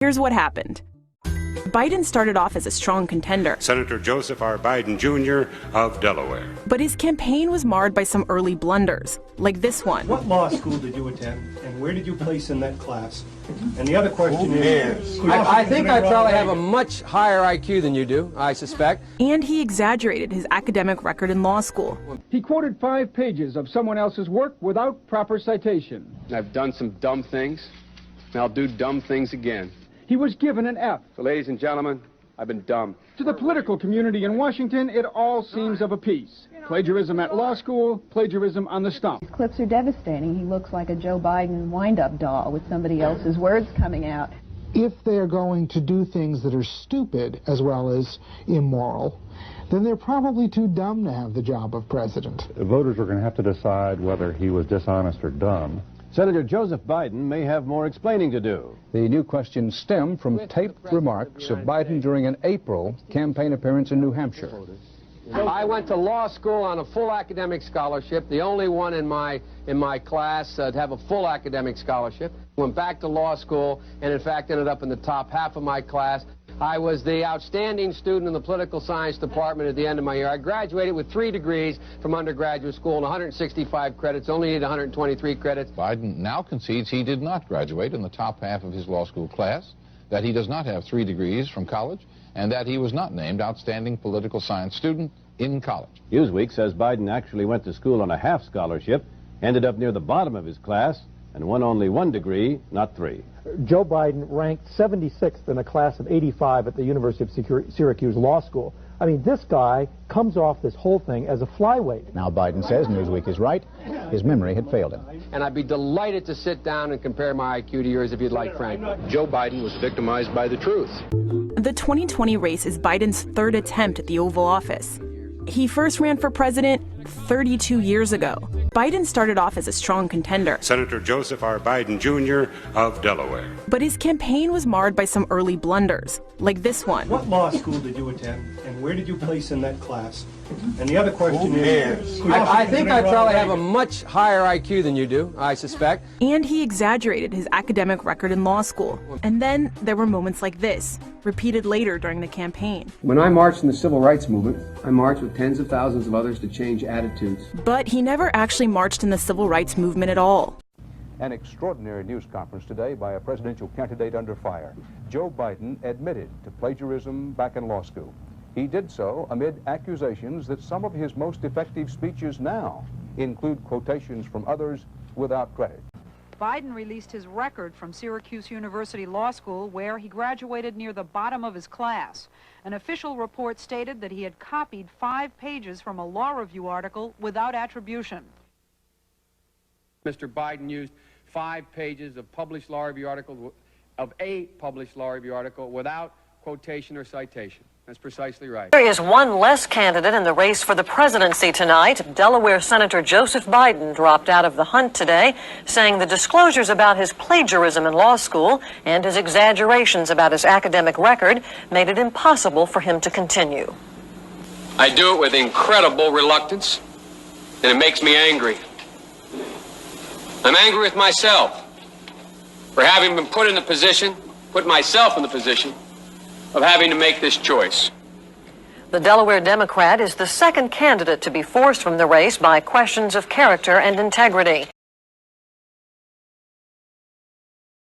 Here's what happened. Biden started off as a strong contender. Senator Joseph R. Biden, Jr. of Delaware. But his campaign was marred by some early blunders, like this one. What law school did you attend, and where did you place in that class? And the other question is... I think I probably have a much higher IQ than you do, I suspect. And he exaggerated his academic record in law school. He quoted 5 pages of someone else's work without proper citation. I've done some dumb things, and I'll do dumb things again. He was given an F. So, ladies and gentlemen, I've been dumb. To the political community in Washington, it all seems of a piece. Plagiarism at law school, plagiarism on the stump. His clips are devastating. He looks like a Joe Biden wind-up doll with somebody else's words coming out. If they're going to do things that are stupid as well as immoral, then they're probably too dumb to have the job of president. Voters are going to have to decide whether he was dishonest or dumb. Senator Joseph Biden may have more explaining to do. The new questions stem from taped remarks of Biden during an April campaign appearance in New Hampshire. I went to law school on a full academic scholarship, the only one in my class to have a full academic scholarship. Went back to law school and in fact ended up in the top half of my class. I was the outstanding student in the political science department at the end of my year. I graduated with 3 degrees from undergraduate school and 165 credits, only needed 123 credits. Biden now concedes he did not graduate in the top half of his law school class, that he does not have 3 degrees from college, and that he was not named outstanding political science student in college. Newsweek says Biden actually went to school on a half scholarship, ended up near the bottom of his class, and won only 1 degree, not 3. Joe Biden ranked 76th in a class of 85 at the University of Syracuse Law School. I mean, this guy comes off this whole thing as a flyweight. Now Biden says Newsweek is right. His memory had failed him. And I'd be delighted to sit down and compare my IQ to yours if you'd like, Frank. Joe Biden was victimized by the truth. The 2020 race is Biden's 3rd attempt at the Oval Office. He first ran for president 32 years ago. Biden started off as a strong contender. Senator Joseph R. Biden, Jr. of Delaware. But his campaign was marred by some early blunders, like this one. What law school did you attend, and where did you place in that class? And the other question is... I think I probably have a much higher IQ than you do, I suspect. And he exaggerated his academic record in law school. And then there were moments like this, repeated later during the campaign. When I marched in the civil rights movement, I marched with tens of thousands of others to change attitudes. But he never actually marched in the civil rights movement at all. An extraordinary news conference today by a presidential candidate under fire. Joe Biden admitted to plagiarism back in law school. He did so amid accusations that some of his most effective speeches now include quotations from others without credit. Biden released his record from Syracuse University Law School, where he graduated near the bottom of his class. An official report stated that he had copied 5 pages from a law review article without attribution. Mr. Biden used 5 pages of published law review article, of a published law review article without quotation or citation. That's precisely right. There is one less candidate in the race for the presidency tonight. Delaware Senator Joseph Biden dropped out of the hunt today, saying the disclosures about his plagiarism in law school and his exaggerations about his academic record made it impossible for him to continue. I do it with incredible reluctance, and it makes me angry. I'm angry with myself for having been put myself in the position of having to make this choice. The Delaware Democrat is the second candidate to be forced from the race by questions of character and integrity.